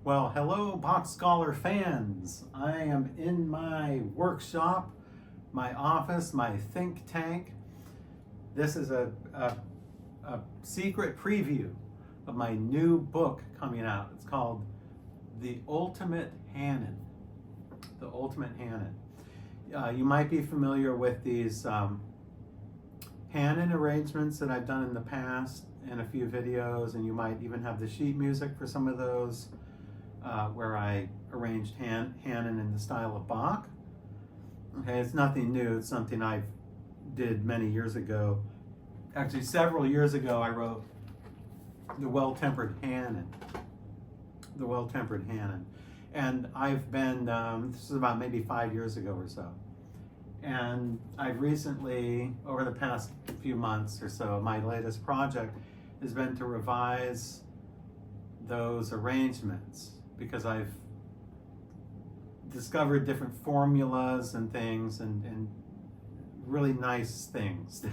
Well, hello, Bach Scholar fans. I am in my workshop, my office, my think tank. This is a secret preview of my new book coming out. It's called The Ultimate Hanon. The Ultimate Hanon. You might be familiar with these Hanon arrangements that I've done in the past in a few videos, and you might even have the sheet music for some of those. Where I arranged Hanon in the style of Bach. Okay, it's nothing new. It's something I did many years ago. Actually, several years ago, I wrote the Well-Tempered Hanon. The Well-Tempered Hanon. And I've been, this is about maybe 5 years ago or so. And I've recently, over the past few months or so, my latest project has been to revise those arrangements, because I've discovered different formulas and things and really nice things,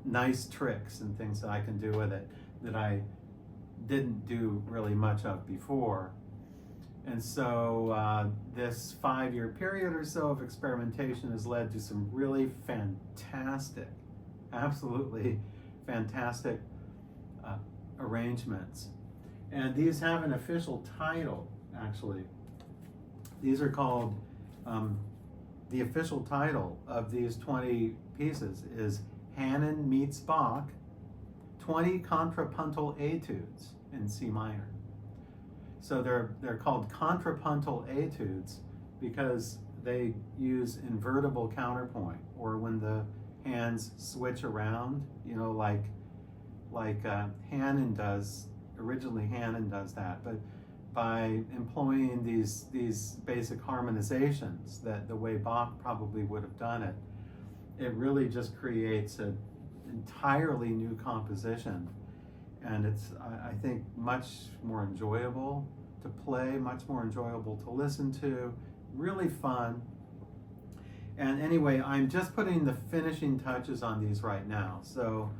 nice tricks and things that I can do with it that I didn't do really much of before. And so this 5-year period or so of experimentation has led to some really fantastic, absolutely fantastic arrangements. And these have an official title, actually. These are called, the official title of these 20 pieces is Hanon meets Bach, 20 Contrapuntal Études in C minor. So they're called Contrapuntal Études because they use invertible counterpoint, or when the hands switch around, you know, like Hanon does. Originally Hanon does that, but by employing these basic harmonizations, that the way Bach probably would have done it, it really just creates an entirely new composition. And it's, I think, much more enjoyable to play, much more enjoyable to listen to, really fun. And anyway, I'm just putting the finishing touches on these right now. So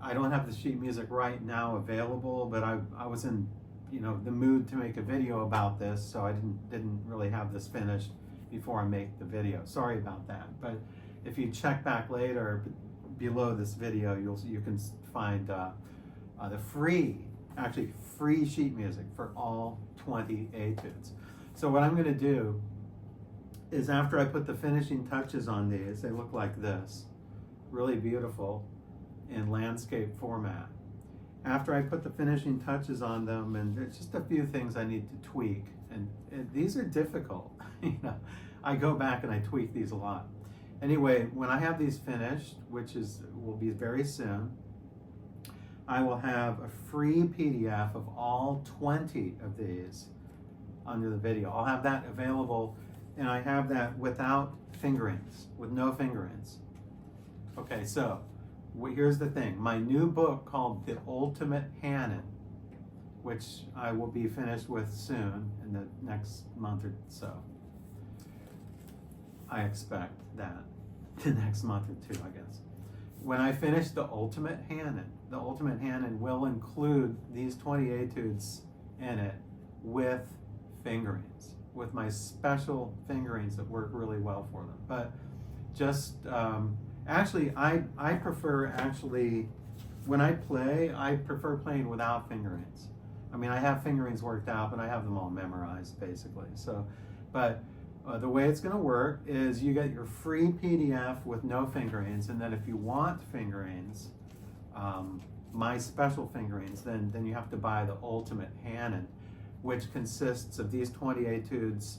I don't have the sheet music right now available, but I was in, the mood to make a video about this, so I didn't really have this finished before I make the video. Sorry about that. But if you check back later below this video, you can find the free sheet music for all 20 Études. So what I'm going to do is, after I put the finishing touches on these, they look like this, really beautiful in landscape format. After I put the finishing touches on them, and there's just a few things I need to tweak, and these are difficult. I go back and I tweak these a lot. Anyway, when I have these finished, which will be very soon, I will have a free PDF of all 20 of these under the video. I'll have that available, and I have that without fingerings, with no fingerings. Okay, so here's the thing. My new book called The Ultimate Hanon, which I will be finished with soon, in the next month or so. I expect that. The next month or two, I guess. When I finish The Ultimate Hanon will include these 20 Études in it with fingerings, with my special fingerings that work really well for them. But just, actually, I prefer, when I play, I prefer playing without fingerings. I mean, I have fingerings worked out, but I have them all memorized, basically. So, but the way it's going to work is you get your free PDF with no fingerings, and then if you want fingerings, my special fingerings, then you have to buy the Ultimate Hanon, which consists of these 20 Études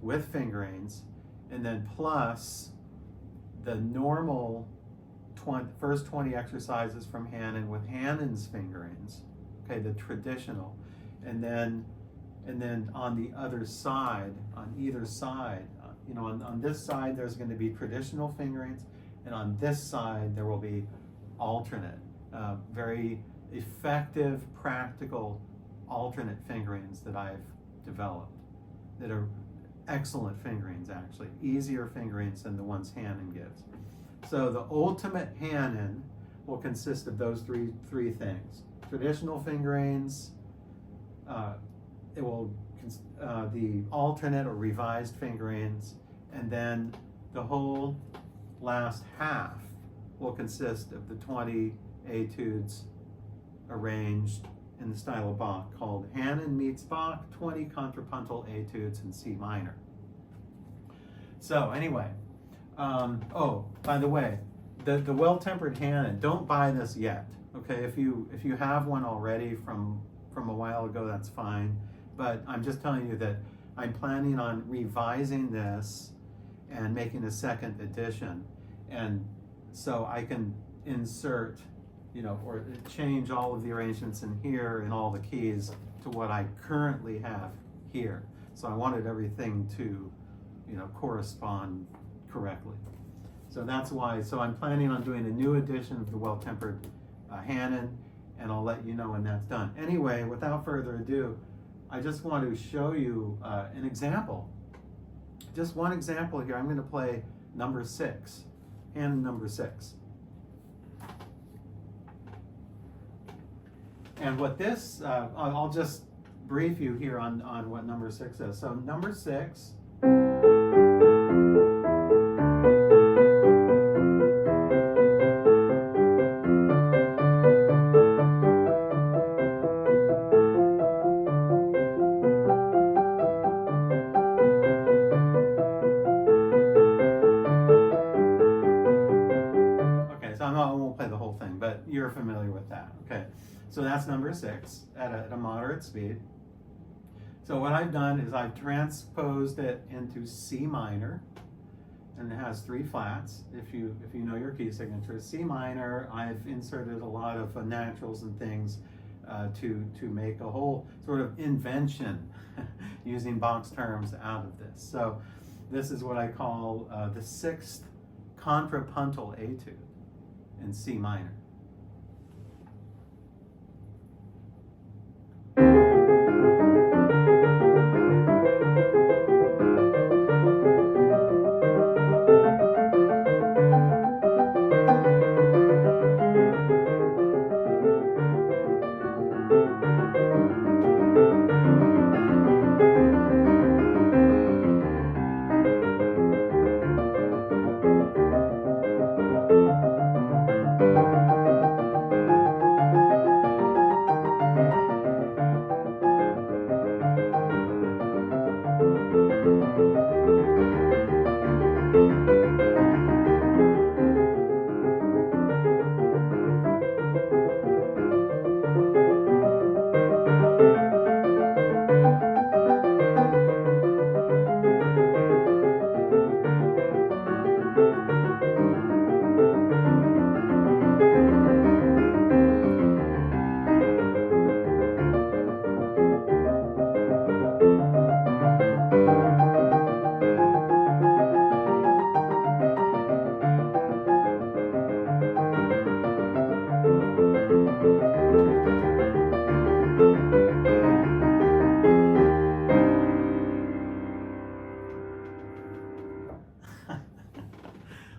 with fingerings, and then plus the normal first 20 exercises from Hanon with Hanon's fingerings, okay, the traditional, and then on the other side, on either side, on this side there's going to be traditional fingerings, and on this side there will be alternate, very effective, practical alternate fingerings that I've developed, that are excellent fingerings, actually, easier fingerings than the ones Hanon gives. So the Ultimate Hanon will consist of those three things: traditional fingerings, it will the alternate or revised fingerings, and then the whole last half will consist of the 20 etudes arranged in the style of Bach, called Hanon meets Bach, 20 contrapuntal etudes in C minor. So anyway, oh, by the way, the well-tempered Hanon, don't buy this yet. Okay, if you have one already from a while ago, that's fine. But I'm just telling you that I'm planning on revising this and making a second edition, and so I can insert, or change all of the arrangements in here and all the keys to what I currently have here. So I wanted everything to, correspond correctly. So that's why. So I'm planning on doing a new edition of the well-tempered Hanon, and I'll let you know when that's done. Anyway, without further ado, I just want to show you an example. Just one example here. I'm going to play number 6, Hanon number 6. And what this, I'll just brief you here on what number 6 is. So number 6, I won't play the whole thing, but you're familiar with that. Okay, so that's number 6 at a moderate speed. So what I've done is I've transposed it into C minor, and it has 3 flats. If you know your key signature, C minor. I've inserted a lot of naturals and things to make a whole sort of invention using Bach's terms out of this. So this is what I call the 6th contrapuntal etude in C minor.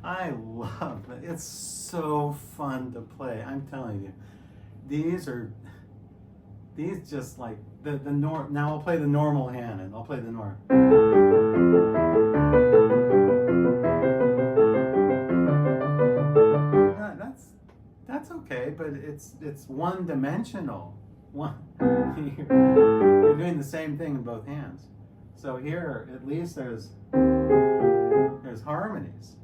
I love it. It's so fun to play. I'm telling you, these just like the norm. Now I'll play the normal Hanon. I'll play the norm. That's okay, but it's one dimensional. You're doing the same thing in both hands. So here, at least there's harmonies.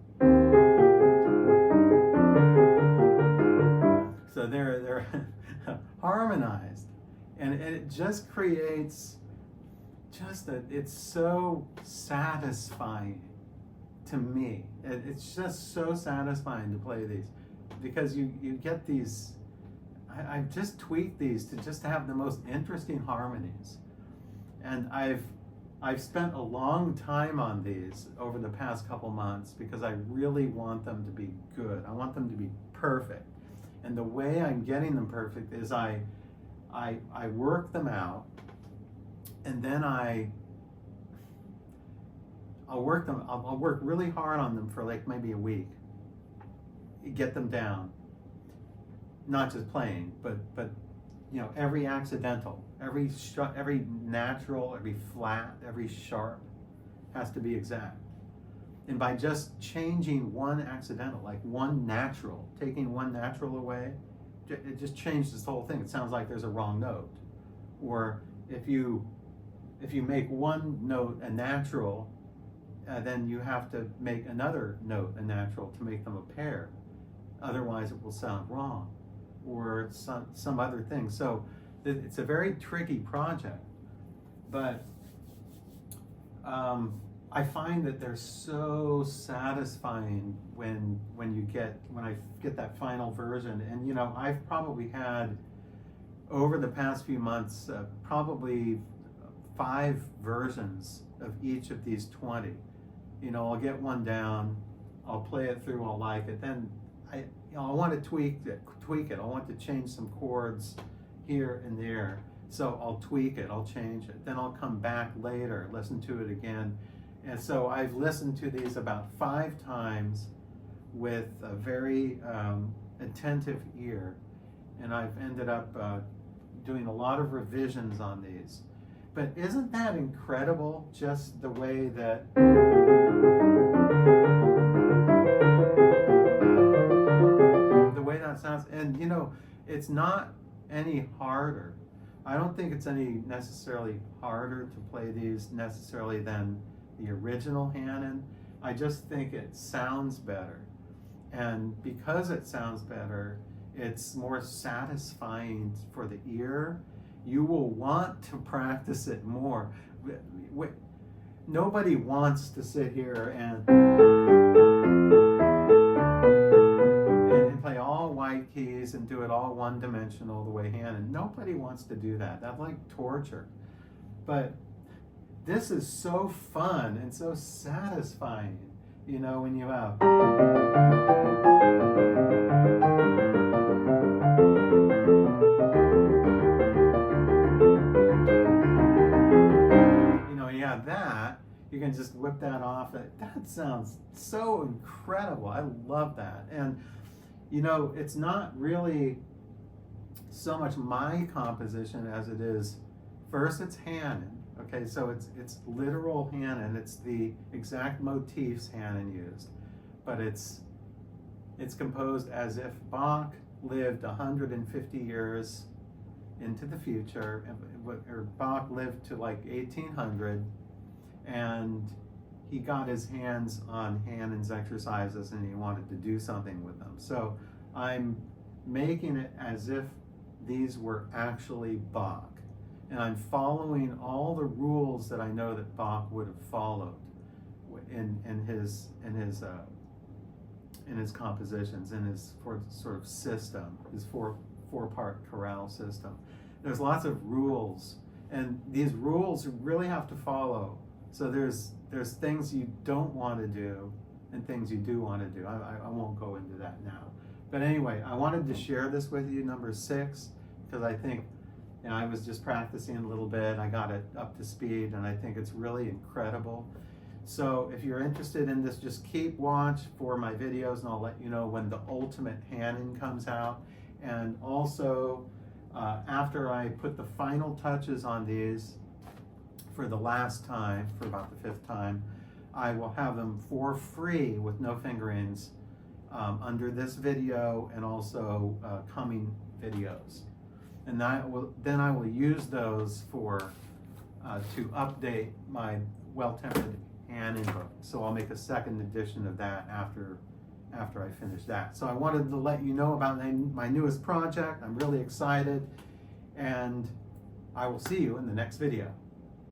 So they're harmonized, and it just creates it's so satisfying to me. It's just so satisfying to play these, because you get these. I've just tweaked these to just have the most interesting harmonies, and I've spent a long time on these over the past couple months because I really want them to be good. I want them to be perfect. And the way I'm getting them perfect is I work them out, and then I'll work really hard on them for like maybe a week, get them down, not just playing, but every accidental, every natural, every flat, every sharp has to be exact. And by just changing one accidental, like one natural, taking one natural away, it just changed this whole thing. It sounds like there's a wrong note. Or if you make one note a natural, then you have to make another note a natural to make them a pair. Otherwise it will sound wrong, or some other thing. So it's a very tricky project, but I find that they're so satisfying when I get that final version. And you know, I've probably had over the past few months probably 5 versions of each of these 20. You know, I'll get one down, I'll play it through, I'll like it, then I want to tweak it. I want to change some chords here and there. So I'll tweak it, I'll change it. Then I'll come back later, listen to it again. And so I've listened to these about 5 times with a very attentive ear. And I've ended up doing a lot of revisions on these. But isn't that incredible, just the way that sounds? And you know, it's not any harder. I don't think it's any necessarily harder to play these necessarily than the original Hanon. I just think it sounds better. And because it sounds better, it's more satisfying for the ear. You will want to practice it more. Nobody wants to sit here and play all white keys and do it all one-dimensional the way Hanon. Nobody wants to do that. That's like torture. But this is so fun and so satisfying, you know, when you have that, you can just whip that off. That sounds so incredible. I love that. And you know, it's not really so much my composition as it is, first it's Hanon. Okay, so it's literal Hanon. It's the exact motifs Hanon used, but it's composed as if Bach lived 150 years into the future, or Bach lived to like 1800, and he got his hands on Hanon's exercises and he wanted to do something with them. So I'm making it as if these were actually Bach, and I'm following all the rules that I know that Bach would have followed in his compositions, in his sort of system, his four-part chorale system. There's lots of rules, and these rules you really have to follow. So there's things you don't want to do and things you do want to do. I won't go into that now. But anyway, I wanted to share this with you, number 6, because I think, you know, I was just practicing a little bit. I got it up to speed, and I think it's really incredible. So if you're interested in this, just keep watch for my videos, and I'll let you know when the ultimate Hanon comes out. And also, after I put the final touches on these for the last time, for about the 5th time, I will have them for free with no fingerings under this video and also coming videos. And then I will use those for to update my well-tempered Hanon book. So I'll make a 2nd edition of that after I finish that. So I wanted to let you know about my newest project. I'm really excited, and I will see you in the next video.